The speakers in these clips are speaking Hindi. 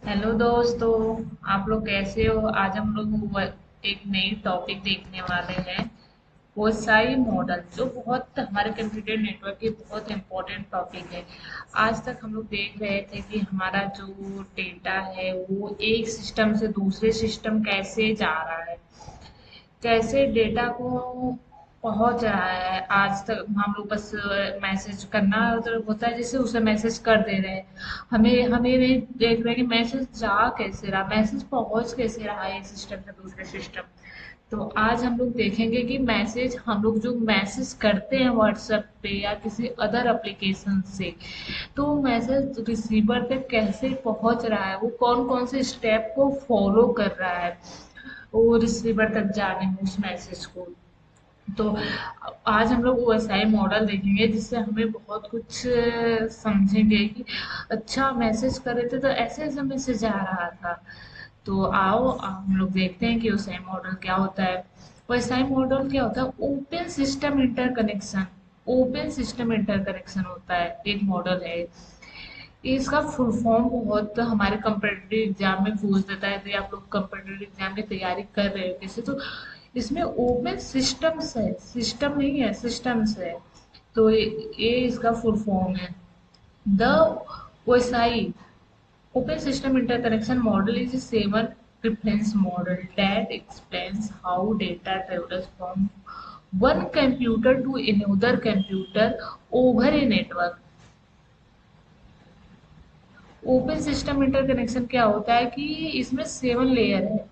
हेलो दोस्तों। आप लोग कैसे हो? आज हम लोग एक नई टॉपिक देखने वाले हैं। ओएसआई मॉडल, जो बहुत हमारे कंप्यूटर नेटवर्क की बहुत इम्पोर्टेंट टॉपिक है। आज तक हम लोग देख रहे थे कि हमारा जो डेटा है वो एक सिस्टम से दूसरे सिस्टम कैसे जा रहा है, कैसे डेटा को पहुंच रहा है। आज तक हम लोग बस मैसेज करना होता है, जैसे उसे मैसेज कर दे रहे हैं। हमें हमें नहीं देख रहे कि मैसेज जा कैसे रहा, मैसेज पहुंच कैसे रहा है एक सिस्टम से दूसरे सिस्टम। तो आज हम लोग देखेंगे कि मैसेज, हम लोग जो मैसेज करते हैं व्हाट्सएप पे या किसी अदर एप्लीकेशन से, तो मैसेज रिसीवर तक कैसे पहुंच रहा है, वो कौन कौन से स्टेप को फॉलो कर रहा है वो रिसीवर तक जाने में उस मैसेज को। तो आज हम लोग ओएसआई मॉडल देखेंगे, जिससे हमें बहुत कुछ समझेंगे कि अच्छा मैसेज कर रहे थे तो ऐसे ऐसे मैसेज आ रहा था। तो आओ हम लोग देखते हैं कि ओएसआई मॉडल क्या होता है। ओएसआई मॉडल क्या होता है? Open system interconnection. Open system interconnection होता है, एक मॉडल है। इसका फुल फॉर्म बहुत हमारे कंपटीटिव एग्जाम में पूछ देता है, तो आप लोग कंपटीटिव एग्जाम की तैयारी कर रहे हो कैसे, तो इसमें ओपन सिस्टम्स है, सिस्टम नहीं है, सिस्टम्स है। तो ये इसका फुल फॉर्म है। The OSI, open system interconnection model, is a seven reference model that explains how data travels from one computer to another computer over a network। Open system interconnection क्या होता है कि इसमें 7 लेयर है।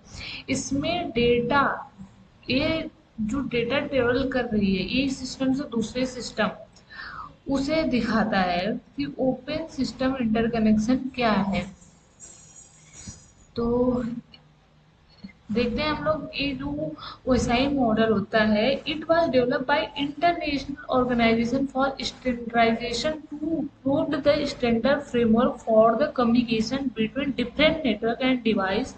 इसमें डेटा, ये जो डेटा ट्रेवल कर रही है एक सिस्टम से दूसरे सिस्टम, उसे दिखाता है कि ओपन सिस्टम इंटरकनेक्शन क्या है। तो देखते हैं हम लोग, ये जो ओएसआई मॉडल होता है, it was developed by International Organization for Standardization to prove the standard framework for the communication between different network and device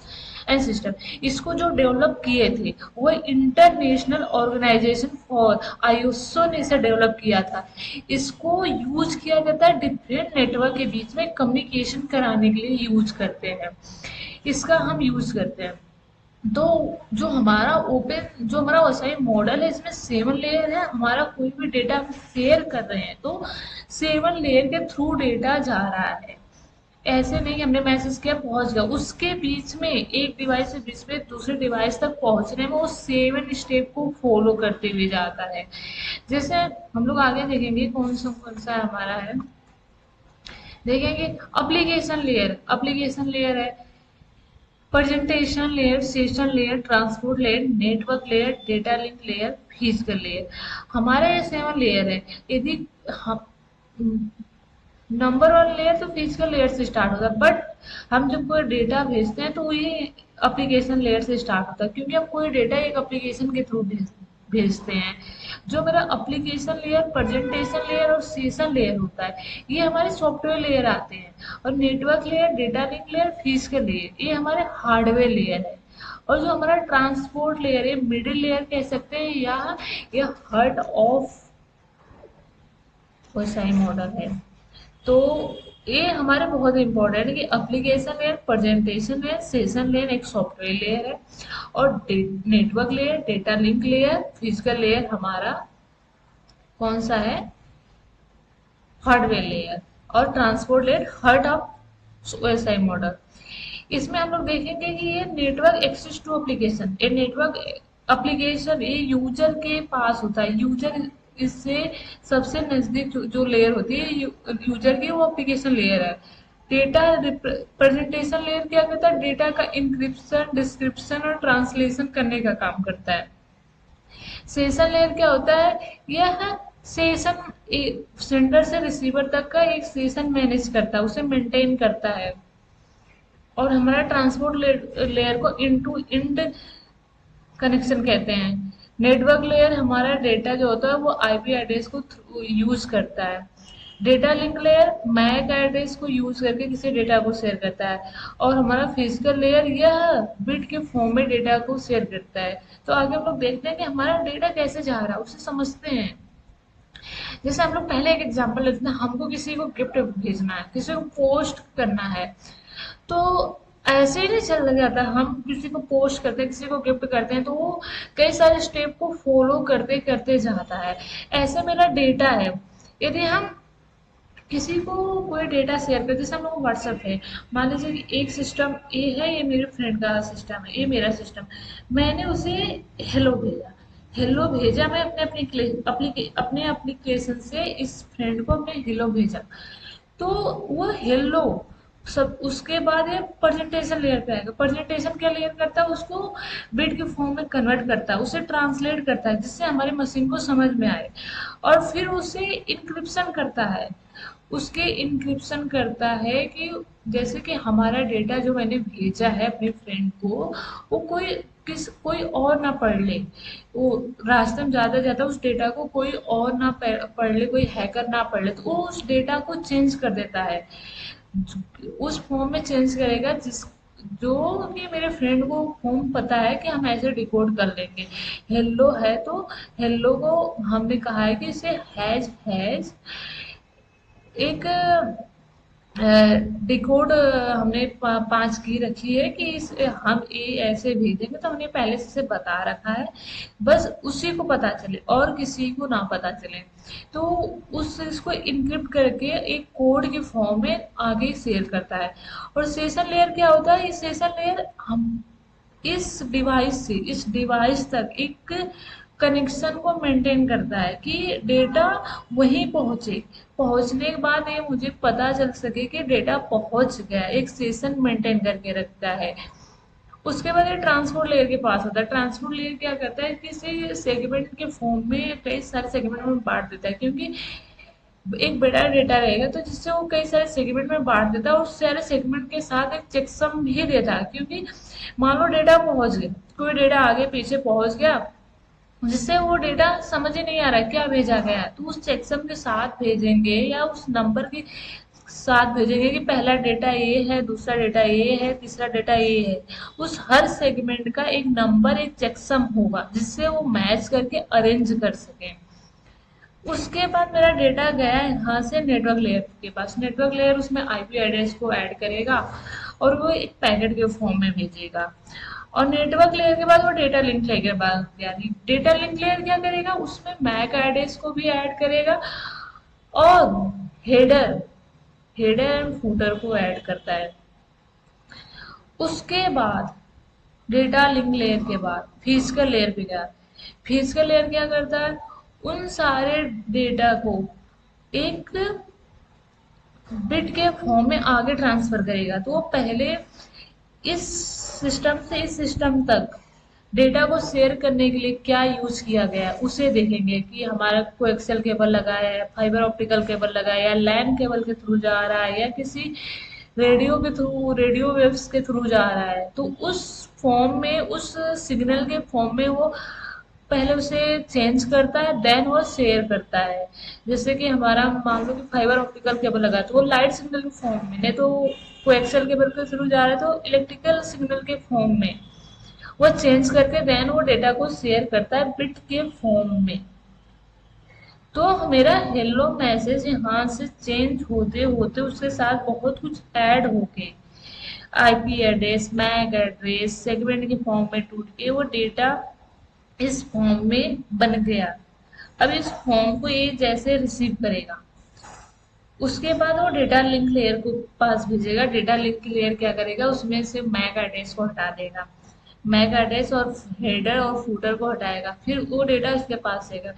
and system. इसको जो डेवलप किए थे वो इंटरनेशनल ऑर्गेनाइजेशन फॉर आईएसओ ने इसे डेवलप किया था। इसको यूज किया जाता है डिफरेंट नेटवर्क के बीच में कम्युनिकेशन कराने के लिए यूज करते हैं। इसका हम यूज करते हैं। तो जो हमारा ओपन, जो हमारा वसाई मॉडल है, इसमें 7 लेयर है। हमारा कोई भी डेटा हम शेयर कर रहे हैं तो 7 लेयर के थ्रू डेटा जा रहा है। ऐसे नहीं कि हमने मैसेज किया पहुंच गया, उसके बीच में एक डिवाइस से बीच में दूसरे डिवाइस तक पहुंचने में वो 7 स्टेप को फॉलो करते हुए जाता है। जैसे हम लोग आगे देखेंगे कौन सा हमारा है, देखेंगे एप्लीकेशन लेयर है, presentation layer, session layer, transport layer, network layer, data link layer, physical layer. हमारे ये 7 लेयर है। यदि हम नंबर 1 लेयर तो फिजिकल लेयर से स्टार्ट होता है, बट हम जब कोई डेटा भेजते हैं तो ये एप्लीकेशन लेयर से स्टार्ट होता है, क्योंकि हम कोई डेटा एक एप्लीकेशन के थ्रू भेजते हैं। जो मेरा एप्लीकेशन लेयर, प्रेजेंटेशन लेयर और सेशन लेयर होता है, ये हमारे सॉफ्टवेयर लेयर आते हैं। और network layer, data link layer, physical layer, ये हमारे हार्डवेयर लेयर है। और जो हमारा ट्रांसपोर्ट लेयर है, मिडिल लेयर कह सकते हैं, या ये हार्ट ऑफ ओएसआई मॉडल है। तो ये हमारे बहुत इंपॉर्टेंट है कि application layer, presentation layer, session layer एक सॉफ्टवेयर लेयर है। और network layer, data link layer, physical layer हमारा कौन सा है? Hardware layer. और transport layer heart of OSI model. इसमें हम लोग देखेंगे कि ये नेटवर्क एक्सेस टू एप्लीकेशन, ये नेटवर्क एप्लीकेशन ये यूजर के पास होता है। यूजर इससे सबसे नजदीक जो लेयर होती है यूजर की, वो एप्लीकेशन लेयर है। डेटा प्रेजेंटेशन लेयर क्या करता है? डेटा का इंक्रिप्शन, डिस्क्रिप्शन और ट्रांसलेशन करने का काम करता है। सेशन लेयर क्या होता है? यह सेशन सेंडर से रिसीवर तक का एक सेशन मैनेज करता है, उसे मेंटेन करता है। और हमारा ट्रांसपोर्ट लेयर को इंड टू इंड कनेक्शन कहते हैं। नेटवर्क लेयर हमारा डेटा जो होता है वो आईपी एड्रेस को यूज करता है। Data link layer MAC address को यूज करके किसी डेटा को शेयर करता है। और हमारा फिजिकल लेयर यह बिट के फॉर्म में डेटा को शेयर करता है। तो आगे हम लोग देखते हैं कि हमारा डेटा कैसे जा रहा है, उसे समझते हैं। जैसे हम लोग पहले एक एग्जांपल लेते हैं, हमको किसी को गिफ्ट भेजना है, किसी को पोस्ट करना है। तो ऐसे ही नहीं चल जाता। हम किसी को पोस्ट करते हैं, किसी को गिफ्ट करते हैं, तो वो कई सारे स्टेप को फॉलो करते करते जाता है। ऐसे मेरा डेटा है। यदि हम किसी को कोई डेटा शेयर कर, जैसे हम लोग व्हाट्सएप है, मान लीजिए कि एक सिस्टम ए है, ये मेरे फ्रेंड का सिस्टम है, ये मेरा सिस्टम, मैंने उसे हेलो भेजा। हेलो भेजा मैं अपने एप्लीकेशन से इस फ्रेंड को अपने हेलो भेजा। तो वो हेलो सब, उसके बाद ये प्रेजेंटेशन लेयर पे आएगा। प्रेजेंटेशन क्या लेयर करता है, उसको बिट के फॉर्म में कन्वर्ट करता है, उसे ट्रांसलेट करता है जिससे हमारी मशीन को समझ में आए, और फिर उसे इंक्रिप्शन करता है। उसके इंक्रिप्शन करता है कि जैसे कि हमारा डेटा जो मैंने भेजा है अपने फ्रेंड को, वो कोई और ना पढ़ ले। वो रास्ते में जाता जाता उस डेटा को कोई और ना पढ़ ले, कोई हैकर ना पढ़ ले, तो वो उस डेटा को चेंज कर देता है। उस फॉर्म में चेंज करेगा जिस जो कि मेरे फ्रेंड को फॉर्म पता है कि हम ऐसे डिकोड कर लेंगे। हेलो है तो हेलो को हमने कहा है कि इसे हैज हैज एक डिकोड हमने 5 की रखी है कि हम ये ऐसे भेजेंगे, तो हमने पहले से बता रखा है, बस उसी को पता चले और किसी को ना पता चले। तो उस इसको इनक्रिप्ट करके एक कोड के फॉर्म में आगे शेयर करता है। और सेशन लेयर क्या होता है, ये सेशन लेयर हम इस डिवाइस तक एक कनेक्शन को मेंटेन करता है कि डेटा वहीं पहुंचे। पहुंचने के बाद ये मुझे पता चल सके कि डेटा पहुंच गया, एक सेशन मेंटेन करके रखता है। उसके बाद ये ट्रांसपोर्ट लेयर के पास होता है। ट्रांसपोर्ट लेयर क्या करता है, किसी सेगमेंट के फॉर्म में कई सारे सेगमेंट में बांट देता है, क्योंकि एक बड़ा डेटा रहेगा तो जिससे वो कई सारे सेगमेंट में बांट देता है, और उस सारे सेगमेंट के साथ एक चेकसम भी देता है। क्योंकि मान लो डेटा पहुंच गया, कोई डेटा आगे पीछे पहुंच गया, जिससे वो डेटा समझ ही नहीं आ रहा है क्या भेजा गया है, तो उस चेकसम के साथ भेजेंगे या उस नंबर के साथ भेजेंगे कि पहला डेटा ये है, दूसरा डेटा ये है, तीसरा डेटा ये है। उस हर सेगमेंट का एक नंबर, एक चेकसम होगा जिससे वो मैच करके अरेंज कर सके। उसके बाद मेरा डेटा गया यहाँ से नेटवर्क लेयर के पास। नेटवर्क लेयर उसमें आईपी एड्रेस को ऐड करेगा और वो एक पैकेट के फॉर्म में भेजेगा। और नेटवर्क लेयर के बाद वो डेटा लिंक लेयर के बाद, यानी डेटा लिंक लेयर क्या करेगा, उसमें मैक एड्रेस को भी ऐड करेगा और हेडर हेडर एंड फूटर को ऐड करता है। उसके बाद डेटा लिंक लेयर के बाद फिजिकल लेयर पे गया। फिजिकल लेयर क्या करता है, उन सारे डेटा को एक बिट के फॉर्म में आगे ट्रांसफर करेगा। तो वो पहले इस सिस्टम से इस सिस्टम तक डेटा को शेयर करने के लिए क्या यूज किया गया है उसे देखेंगे, कि हमारा कोई एक्सेल केबल लगा है, फाइबर ऑप्टिकल केबल लगा है, या लैन केबल के थ्रू जा रहा है, या किसी रेडियो के थ्रू, रेडियो वेव्स के थ्रू जा रहा है। तो उस फॉर्म में, उस सिग्नल के फॉर्म में वो पहले उसे चेंज करता है, देन वो शेयर करता है। जैसे कि हमारा मान लो कि फाइबर ऑप्टिकल केबल लगा है, तो वो लाइट सिग्नल के फॉर्म में, नहीं तो कोएक्सियल केबल के थ्रू जा रहा है तो इलेक्ट्रिकल सिग्नल के फॉर्म में वो चेंज करके देन वो डेटा को शेयर करता है बिट के फॉर्म में। तो मेरा हेलो मैसेज यहाँ से चेंज होते होते उसके साथ बहुत कुछ ऐड होके IP address, MAC address, segment के फॉर्म में टूट के वो डेटा इस फॉर्म में बन गया। अब इस फॉर्म को ये जैसे रिसीव करेगा, उसके बाद वो डेटा लिंक लेयर को पास भेजेगा। डेटा लिंक लेयर क्या करेगा, उसमें से मैक एड्रेस को हटा देगा, मैक एड्रेस और हेडर और फूटर को हटाएगा, फिर वो डेटा उसके पास आएगा।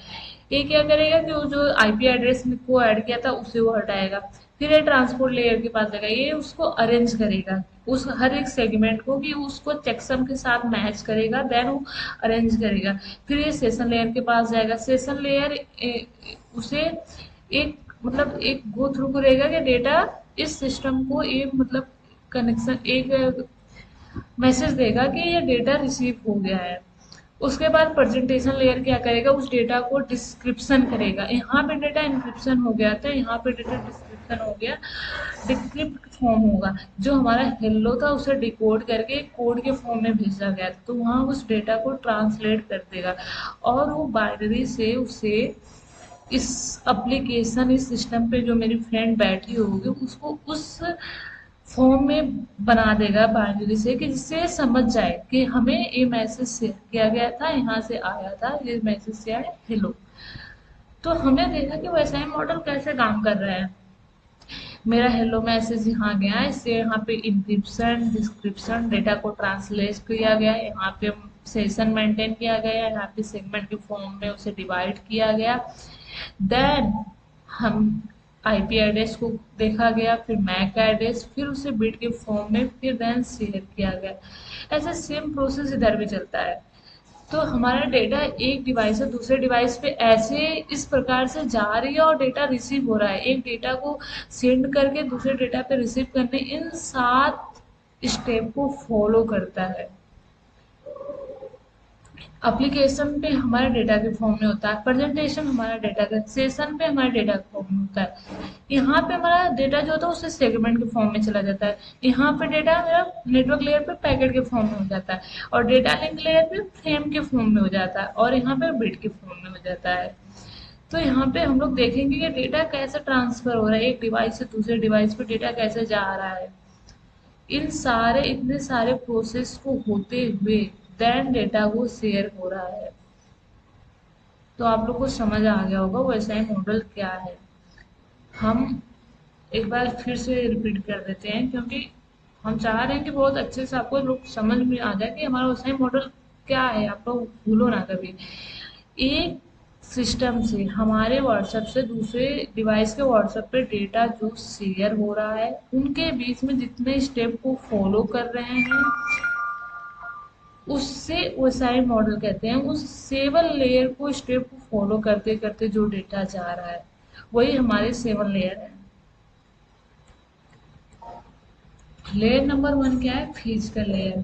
ये क्या करेगा कि वो जो आईपी एड्रेस को ऐड किया था उसे वो हटाएगा, फिर ये ट्रांसपोर्ट लेयर के पास जाएगा, ये उसको अरेंज करेगा उस हर एक सेगमेंट को, कि उसको चेकसम के साथ मैच करेगा, देन वो अरेंज करेगा। फिर ये सेशन लेयर के पास जाएगा। सेशन लेयर उसे एक मतलब एक गो थ्रू करेगा कि डेटा इस सिस्टम को एक मतलब कनेक्शन, एक मैसेज देगा कि ये डेटा रिसीव हो गया है। उसके बाद प्रेजेंटेशन लेयर क्या करेगा, उस डेटा को डिस्क्रिप्शन करेगा। यहाँ पे डेटा इंक्रिप्शन हो गया था, यहाँ पे डेटा डिस्क्रिप्शन हो गया, डिक्रिप्ट फॉर्म होगा। जो हमारा हेलो था उसे डिकोड करके कोड के फॉर्म में भेजा गया था, तो वहाँ उस डेटा को ट्रांसलेट कर देगा और वो बाइनरी से उसे इस एप्लीकेशन, इस सिस्टम पे जो मेरी फ्रेंड बैठी होगी, उसको उस फॉर्म में बना देगा बाइनरी से, कि जिससे समझ जाए कि हमें ये मैसेज शेयर किया गया था, यहाँ से आया था, ये मैसेज से आया हेलो। तो हमने देखा कि वैसा ही मॉडल कैसे काम कर रहा है। मेरा हेलो मैसेज यहाँ गया, इससे यहाँ पे इंक्रिप्शन, डिस्क्रिप्शन, डेटा को ट्रांसलेट किया गया, यहाँ पे सेशन मेंटेन किया गया, यहाँ पे सेगमेंट के फॉर्म में उसे डिवाइड किया गया। देन हम आईपी एड्रेस को देखा गया, फिर मैक एड्रेस, फिर उसे बिट के फॉर्म में, फिर देन शेयर किया गया। ऐसे सेम प्रोसेस इधर भी चलता है। तो हमारा डेटा एक डिवाइस से दूसरे डिवाइस पे ऐसे इस प्रकार से जा रही है और डेटा रिसीव हो रहा है, एक डेटा को सेंड करके दूसरे डेटा पे रिसीव करने, इन 7 स्टेप को फॉलो करता है। एप्लीकेशन पे हमारे डेटा के फॉर्म में होता है, प्रेजेंटेशन हमारा डेटा का, सेशन पे हमारे डेटा के फॉर्म में होता है, यहाँ पे हमारा डेटा जो होता है उससे सेगमेंट के फॉर्म में चला जाता है, यहाँ पे डेटा मेरा नेटवर्क लेयर पे पैकेट के फॉर्म में हो जाता है, और डेटा लिंक लेयर पे फ्रेम के फॉर्म में हो जाता है, और यहाँ पे बिट के फॉर्म में हो जाता है। तो यहाँ पे हम लोग देखेंगे कि डेटा कैसे ट्रांसफर हो रहा है, एक डिवाइस से दूसरे डिवाइस पे डेटा कैसे जा रहा है। इन सारे इतने सारे प्रोसेस को होते हुए देन डेटा को शेयर हो रहा है। तो आप लोग को समझ आ गया होगा वैसा ही मॉडल क्या है। हम एक बार फिर से रिपीट कर देते हैं, क्योंकि हम चाह रहे हैं कि बहुत अच्छे से आपको लोग समझ में आ जाए कि हमारा वैसा ही मॉडल क्या है, आप लोग भूलो ना कभी। एक सिस्टम से हमारे व्हाट्सएप से दूसरे डिवाइस के व्हाट्सएप पे डेटा जो शेयर हो रहा है, उनके बीच में जितने स्टेप को फॉलो कर रहे हैं, उससे ओसाई मॉडल कहते हैं। उस सेवन लेयर को स्टेप को फॉलो करते करते जो डेटा जा रहा है, वही हमारे सेवन लेयर है। लेयर नंबर 1 क्या है? Physical layer.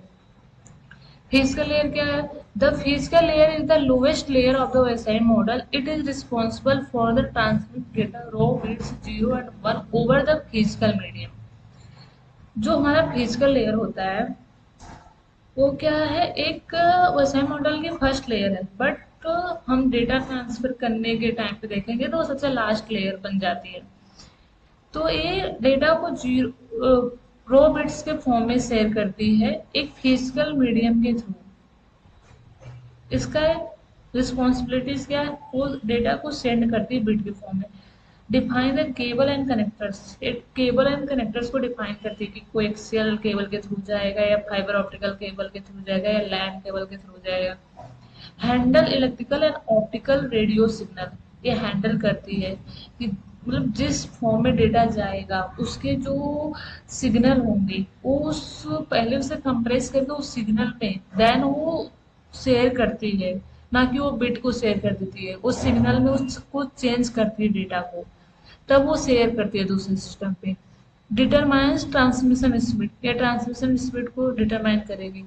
फिजिकल लेयर क्या है? The physical layer is the lowest layer of the OSI model. It is responsible for the transmit data raw bits 0 and 1 over the physical medium. जो हमारा फिजिकल लेयर होता है वो क्या है, एक वैसा मॉडल की फर्स्ट लेयर है, बट हम डेटा ट्रांसफर करने के टाइम पे देखेंगे तो वो सबसे लास्ट लेयर बन जाती है। तो ये डेटा को जीरो रो बिट्स के फॉर्म में शेयर करती है एक फिजिकल मीडियम के थ्रू। इसका रिस्पॉन्सिबिलिटीज क्या है? वो डेटा को सेंड करती है बिट के फॉर्म में। Define the cable and connectors. एक केबल एंड कनेक्टर्स को डिफाइन करती है कि कोएक्सियल केबल के थ्रू जाएगा, या फाइबर ऑप्टिकल केबल के थ्रू जाएगा, या लैन केबल के थ्रू जाएगा। Handle electrical and optical radio signal. ये हैंडल करती है कि मतलब जिस फॉर्म में डेटा जाएगा उसके जो सिग्नल होंगे वो उस पहले उसे कंप्रेस करके उस सिग्नल में देन वो शेयर करती है, ना कि वो बिट को शेयर कर देती है। उस सिग्नल में उसको चेंज करती है डेटा को, तब वो शेयर करती है दूसरे सिस्टम पे। Determines transmission speed. या ट्रांसमिशन स्पीड को डिटरमाइन करेगी।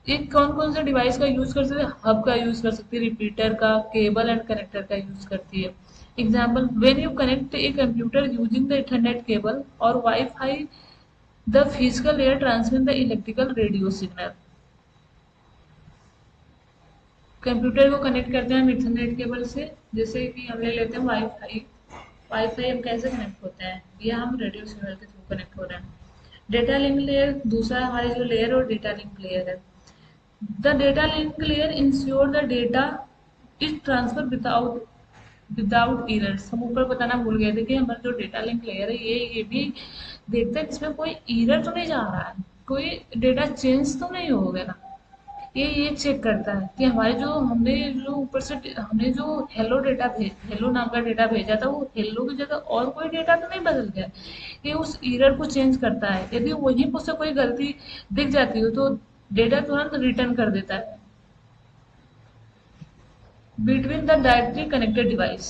ये कौन कौन से डिवाइस का यूज कर सकते हैं? हब का यूज कर सकती है, रिपीटर का, केबल एंड कनेक्टर का यूज करती है। Example, when you connect a computer using the ethernet cable और wifi, the physical layer transmit the electrical radio signal. Computer को कनेक्ट करते हैं हम इथरनेट केबल से, जैसे कि हम ले लेते हैं वाईफाई। वाईफाई हम कैसे कनेक्ट होते हैं? या हम रेडियो सिग्नल के थ्रू कनेक्ट हो रहे हैं। डेटा लिंक लेयर दूसरा हमारी जो लेयर और डेटा लिंक लेयर है। The data link layer ensure the data is transfer without errors. हम ऊपर बताना भूल गए थे कि हमारा जो डेटा लिंक लेयर है ये भी देखता है कि इसमें कोई एरर तो नहीं जा रहा है, कोई डेटा चेंज तो नहीं हो गया ना। ये चेक करता है कि हमारे जो हमने जो ऊपर से हमने जो हेलो नाम का डेटा भेजा था, वो हेलो की जगह और कोई डेटा तो नहीं बदल गया। ये उस एरर को चेंज करता है। यदि वहीं पर से कोई गलती दिख जाती हो तो डेटा तुरंत रिटर्न कर देता है। Between the directly connected device.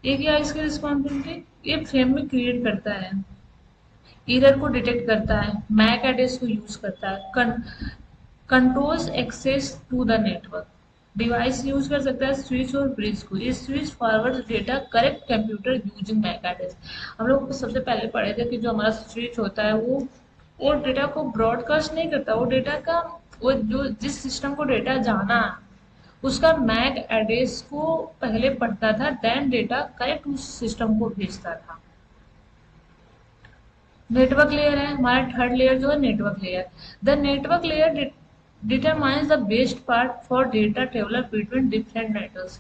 ये क्या है इसकी रिस्पॉन्सिबिलिटी? ये फ्रेम में क्रिएट करता है, एरर को डिटेक्ट करता है, मैक एड्रेस को यूज करता है, controls access to the network. Device use कर सकता है स्विच और ब्रिज को। ये switch forward data correct computer using MAC address. हम लोग सबसे पहले पढ़े थे कि जो हमारा स्विच होता है वो डेटा को ब्रॉडकास्ट नहीं करता, वो डेटा का वो जो जिस सिस्टम को डेटा जाना उसका मैक एड्रेस को पहले पढ़ता था, देन डेटा करेक्ट उस सिस्टम को भेजता था। नेटवर्क लेयर है हमारा थर्ड लेयर जो है network layer. The network layer determines the best part for data traveller between different networks.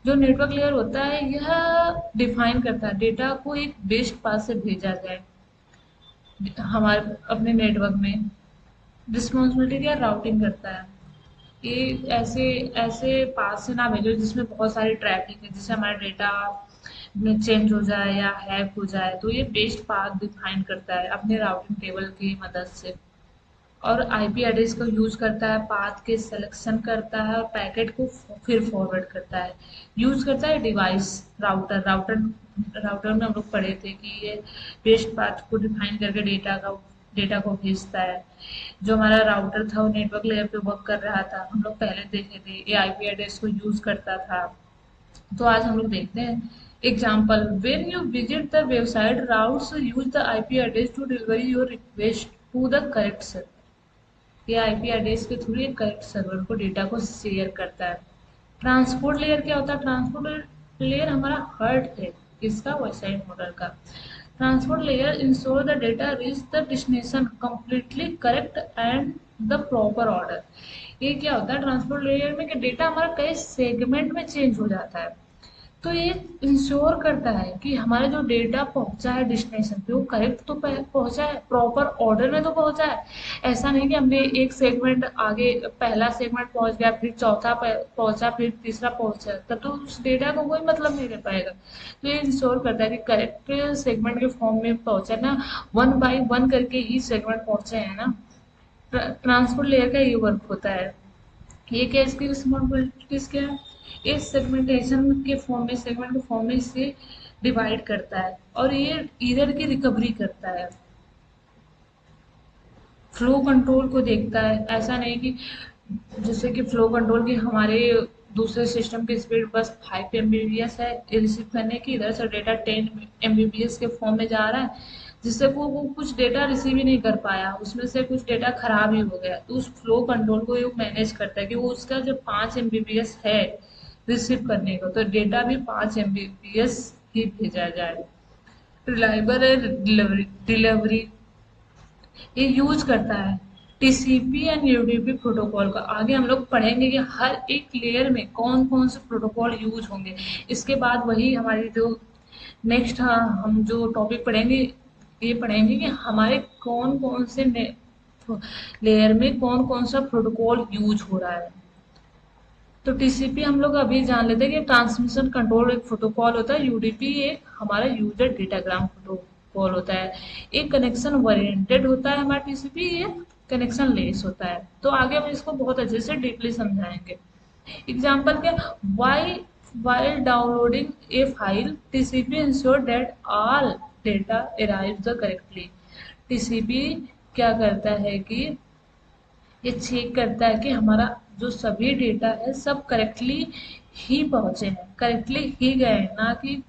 जो नेटवर्क लेयर होता है यह डिफाइन करता है डेटा को एक बेस्ट पाथ से भेजा जाए हमारे अपने नेटवर्क में। रिस्पॉन्सिबिलिटी क्या राउटिंग करता है, ये ऐसे ऐसे पास से ना भेजो जिसमें बहुत सारी ट्रैफिक है, जिससे हमारा डेटा में चेंज हो जाए या हैक हो जाए। तो ये बेस्ट पाथ डिफाइन करता है अपने राउटिंग टेबल की मदद से। और आईपी एड्रेस को यूज करता है, पाथ के सिलेक्शन करता है और पैकेट को फिर फॉरवर्ड करता है। यूज करता है डिवाइस राउटर राउटर राउटर में हम लोग पढ़े थे कि ये बेस्ट पाथ को डिफाइन करके डेटा को भेजता है। जो हमारा राउटर था वो नेटवर्क लेयर पे वर्क कर रहा था, हम लोग पहले देखे थे, ये आईपी एड्रेस को यूज करता था। तो आज हम लोग देखते हैं example. When you visit the website routes use the IP address to deliver your request to the correct server. ये आईपी एड्रेस के थ्रू एक करेक्ट सर्वर को डेटा को शेयर करता है। ट्रांसपोर्ट लेयर क्या होता है? ट्रांसपोर्ट लेयर हमारा हर्ट है किसका? वेबसाइट मॉडल का। Transport layer ensure the data reach the destination completely correct and the proper order. ये क्या होता है ट्रांसपोर्ट लेयर में कि डेटा हमारा कई सेगमेंट में चेंज हो जाता है। तो ये इंश्योर करता है कि हमारा जो डेटा पहुंचा है डेस्टिनेशन पे वो करेक्ट तो पहुंचा है, प्रॉपर ऑर्डर में तो पहुंचा है। ऐसा नहीं कि हमने एक सेगमेंट आगे, पहला सेगमेंट पहुंच गया फिर चौथा पहुंचा फिर तीसरा पहुंचा, तब तो उस डेटा को कोई मतलब नहीं रह पाएगा। तो ये इंश्योर करता है कि करेक्ट सेगमेंट के फॉर्म में पहुंचा ना, वन बाई वन करके ही सेगमेंट पहुंचे हैं ना। ट्रांसपोर्ट लेयर का ये वर्क होता है। ये क्या इसकी रिस्पॉन्सिबिलिटीज क्या है? इस सेगमेंटेशन के फॉर्म में, सेगमेंट के फॉर्म में इसे डिवाइड करता है और ये ईरर की रिकवरी करता है। फ्लो कंट्रोल को देखता है, ऐसा नहीं कि जैसे कि फ्लो कंट्रोल की हमारे दूसरे सिस्टम की स्पीड बस 5 MBPS है रिसीव करने की, इधर से डेटा 10 MBPS के फॉर्म में जा रहा है, जिससे वो कुछ डेटा रिसीव ही नहीं कर पाया, उसमें से कुछ डेटा खराब ही हो गया। तो उस फ्लो कंट्रोल को ये मैनेज करता है कि वो उसका जो 5 MBPS है रिसीव करने को, तो डेटा भी 5 MBPS ही भेजा जाए। रिलायबल है डिलीवरी, ये यूज करता है टीसीपी एंड यूडीपी प्रोटोकॉल का। आगे हम लोग पढ़ेंगे कि हर एक लेयर में कौन कौन से प्रोटोकॉल यूज होंगे। इसके बाद वही हमारी जो नेक्स्ट हम जो टॉपिक पढ़ेंगे ये पढ़ेंगे कि हमारे कौन कौन से लेयर में कौन कौन सा प्रोटोकॉल यूज हो रहा है। तो टीसीपी हम लोग अभी जान लेते हैं कि ट्रांसमिशन कंट्रोल एक प्रोटोकॉल होता है, यूडीपी एक हमारा यूजर डेटाग्राम प्रोटोकॉल होता है। एक कनेक्शन ओरिएंटेड होता है हमारा टीसीपी, ये कनेक्शन लेस होता है। तो आगे हम इसको बहुत अच्छे से डीपली समझाएंगे। एग्जाम्पल क्या? Why while downloading a file TCP ensure that all data arrives correctly। TCP क्या करता है कि ये चेक करता है कि हमारा जो सभी डेटा है सब करेक्टली ही पहुंचे हैं, करेक्टली ही गए हैं, ना कि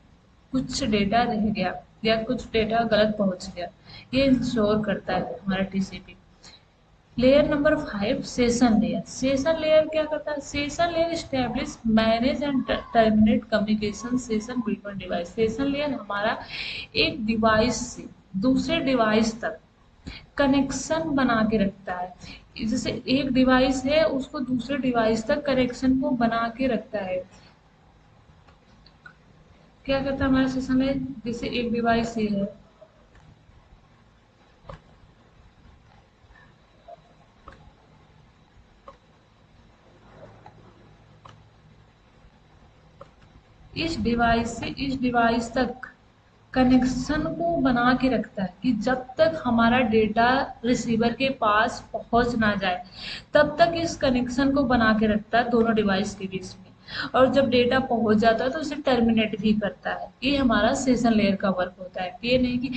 कुछ डेटा रह गया या कुछ डेटा गलत पहुंच गया। ये इंश्योर करता है हमारा TCP. Layer number 5 session layer. Session layer क्या करता है? Session layer establish manage and terminate communication session between device. Session layer हमारा एक डिवाइस से दूसरे डिवाइस तक कनेक्शन बना के रखता है। जैसे एक डिवाइस है उसको दूसरे डिवाइस तक कनेक्शन को बना के रखता है। क्या करता है हमारा सेशन में? जैसे एक डिवाइस ये है, इस डिवाइस से इस डिवाइस तक कनेक्शन को बना के रखता है कि जब तक हमारा डेटा रिसीवर के पास पहुंच ना जाए तब तक इस कनेक्शन को बना के रखता है दोनों डिवाइस के बीच में। और जब डेटा पहुंच जाता है तो उसे टर्मिनेट भी करता है। ये हमारा सेशन लेयर का वर्क होता है। ये नहीं कि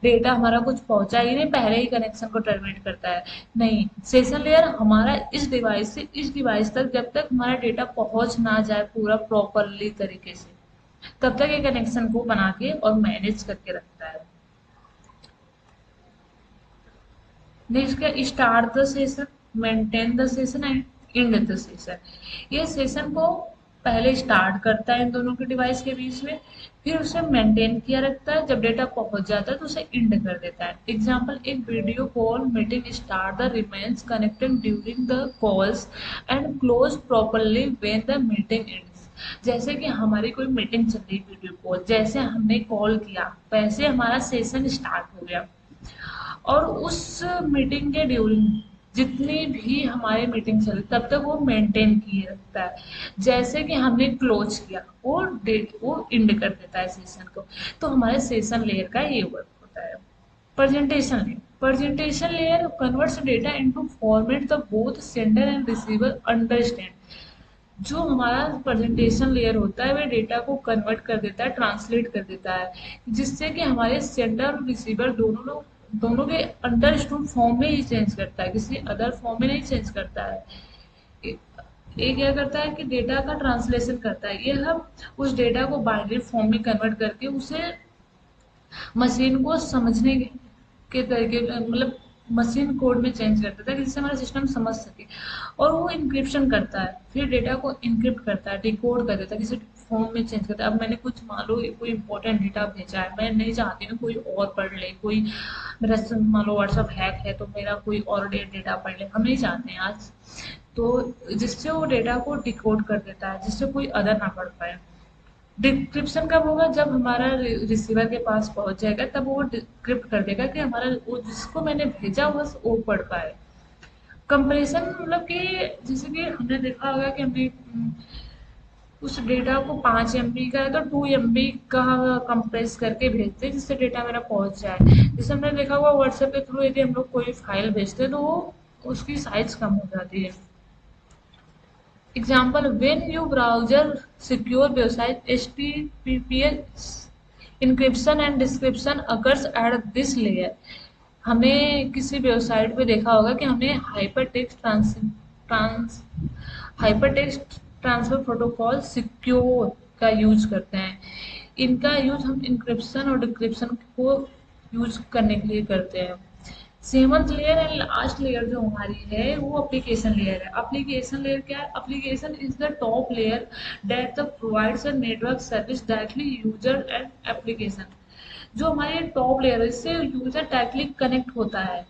डेटा हमारा कुछ पहुंचा ही नहीं पहले ही कनेक्शन को टर्मिनेट करता है, नहीं। सेशन लेयर हमारा इस डिवाइस से इस डिवाइस तक जब तक हमारा डेटा पहुंच ना जाए पूरा प्रॉपरली तरीके से तब तक ये कनेक्शन को बना के और मैनेज करके रखता है। नेक्स्ट क्या? Start the session, maintain the session and and the session. ये सेशन को पहले स्टार्ट करता है इन दोनों के डिवाइस के बीच में, फिर उसे मेंटेन किया रखता है, जब डेटा पहुंच जाता है तो उसे एंड कर देता है। एग्जाम्पल, एक video call meeting start the remains connected during the calls and close properly when the meeting ends. जैसे कि हमारी कोई मीटिंग चल रही वीडियो कॉल, जैसे हमने कॉल किया वैसे हमारा सेशन स्टार्ट हो गया, और उस मीटिंग के ड्यूरिंग जितनी भी हमारी मीटिंग चली तब तक वो मेंटेन किए रखता है। जैसे कि हमने क्लोज किया वो डेट वो एंड कर देता है सेशन को। तो हमारे सेशन लेयर का ये वर्क होता है। Presentation layer converts data into format the both sender and receiver understand. जो हमारा प्रेजेंटेशन लेयर होता है वह डेटा को कन्वर्ट कर देता है, ट्रांसलेट कर देता है, जिससे कि हमारे सेंडर और रिसीवर दोनों के अंडरस्टूड फॉर्म में ही चेंज करता है, किसी अदर फॉर्म में नहीं चेंज करता है। ये ये क्या करता है कि डेटा का ट्रांसलेशन करता है, ये हम उस डेटा को बाइनरी फॉर्म में कन्वर्ट करके उसे मशीन को समझने के तरीके, मतलब मशीन कोड में चेंज कर देता है जिससे हमारा सिस्टम समझ सके। और वो इंक्रिप्शन करता है, फिर डेटा को इंक्रिप्ट करता है, डिकोड कर देता है, किसी फॉर्म में चेंज करता है। अब मैंने कुछ मान लो कोई इंपॉर्टेंट डेटा भेजा है, मैं नहीं चाहती हूँ कोई और पढ़ ले, कोई मेरा मान लो व्हाट्सअप हैक है तो मेरा कोई और डेटा पढ़ ले, हम नहीं चाहते हैं आज। तो जिससे वो डेटा को डिकोड कर देता है जिससे कोई अदर ना पढ़ पाए। डिक्रिप्शन कब होगा, जब हमारा रिसीवर के पास पहुंच जाएगा तब वो डिक्रिप्ट कर देगा कि हमारा वो जिसको मैंने भेजा बस वो पढ़ पाए। कंप्रेशन मतलब कि जैसे कि हमने देखा होगा कि हमने उस डेटा को 5 MB का है तो 2 MB का कंप्रेस करके भेजते हैं जिससे डेटा मेरा पहुंच जाए। जैसे हमने देखा होगा व्हाट्सएप के थ्रू यदि हम लोग कोई फाइल भेजते हैं तो वो उसकी साइज कम हो जाती है। Example, when your browser secure website, HTTPS encryption and description occurs at this layer। हमने किसी वेबसाइट पे देखा होगा कि हमने trans hypertext transfer protocol secure का यूज करते हैं। इनका यूज हम इंक्रिप्शन और डिक्रिप्शन को यूज करने के लिए करते हैं। Seventh layer and last layer जो हमारी है वो एप्लीकेशन लेयर है। एप्लीकेशन लेयर क्या है? Application is the top layer that the provides a network service directly user and application. जो हमारी टॉप लेयर है इससे यूजर डायरेक्टली कनेक्ट होता है,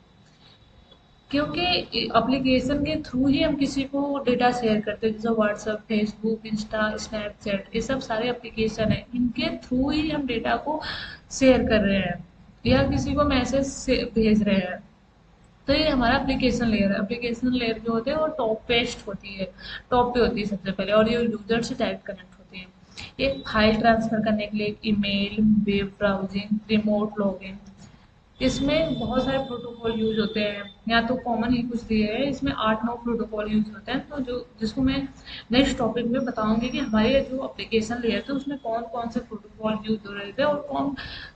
क्योंकि एप्लीकेशन के थ्रू ही हम किसी को डेटा शेयर करते हैं, जैसे व्हाट्सएप, फेसबुक, इंस्टा, स्नैपचैट, ये सब सारे एप्लीकेशन है, इनके थ्रू ही हम डेटा को शेयर कर रहे हैं या किसी को मैसेज से भेज रहे हैं। तो ये हमारा एप्लीकेशन लेयर है। एप्लीकेशन लेयर जो होते हैं वो टॉप पेस्ट होती है, टॉप पे होती है सबसे पहले, और ये यूजर से डायरेक्ट कनेक्ट होती है। ये फाइल ट्रांसफर करने के लिए email, web browsing, remote login, इसमें बहुत सारे प्रोटोकॉल यूज होते हैं, या तो कॉमन ही कुछ दिए हैं, इसमें 8-9 प्रोटोकॉल यूज होते हैं। तो जो जिसको मैं नेक्स्ट टॉपिक में बताऊंगी कि हमारे जो एप्लीकेशन लेयर थे उसमें कौन कौन से प्रोटोकॉल यूज हो रहे थे और कौन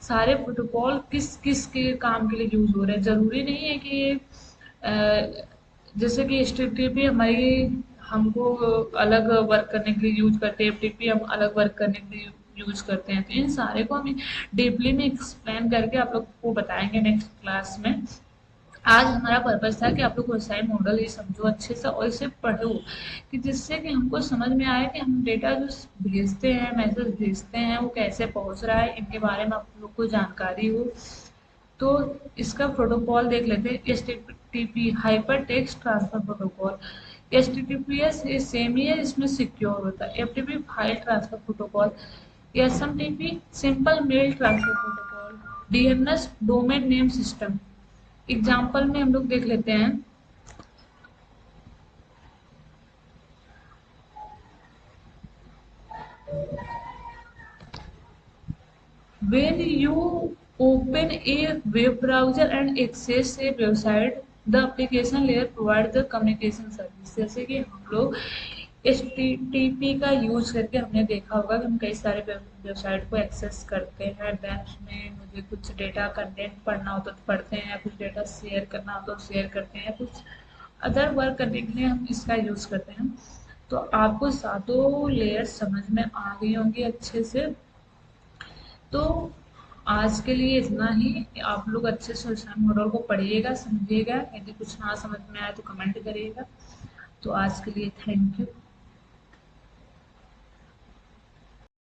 सारे प्रोटोकॉल किस किस के काम के लिए यूज हो रहे हैं। जरूरी नहीं है कि ये जैसे कि एचटीटीपी हमारी हमको अलग वर्क करने के लिए यूज करते हैं, एफटीपी हम अलग वर्क करने के लिए यूज करते हैं। तो इन सारे को हम डीपली में एक्सप्लेन करके आप लोग को बताएंगे नेक्स्ट क्लास में। आज हमारा पर्पस था कि आप लोग ओएसआई मॉडल ये समझो अच्छे से और इसे पढ़ो, कि जिससे कि हमको समझ में आए कि हम डेटा जो भेजते हैं, मैसेज भेजते हैं, वो कैसे पहुंच रहा है, इनके बारे में आप लोग को जानकारी हो। तो इसका प्रोटोकॉल देख लेते हैं। HTTP hypertext transfer protocol. HTTPS ये सेम ही है, इसमें सिक्योर होता है। FTP file transfer protocol. SMTP simple mail transfer protocol. DNS domain name system. Example में हम लोग देख लेते हैं। When you open a web browser and access a website, the application layer provides the communication service। जैसे कि हम लोग HTTP का यूज करके हमने देखा होगा कि हम कई सारे वेबसाइट को एक्सेस करते हैं, देन उसमें मुझे कुछ डेटा कंटेंट पढ़ना हो तो पढ़ते हैं, कुछ डेटा शेयर करना हो तो शेयर करते हैं, कुछ अदर वर्क करने के लिए हम इसका यूज करते हैं। तो आपको सातों लेयर समझ में आ गई होंगी अच्छे से। तो आज के लिए इतना ही। आप लोग अच्छे से उस मॉडल को पढ़िएगा, समझिएगा। यदि कुछ ना समझ में आए तो कमेंट करिएगा। तो आज के लिए थैंक यू।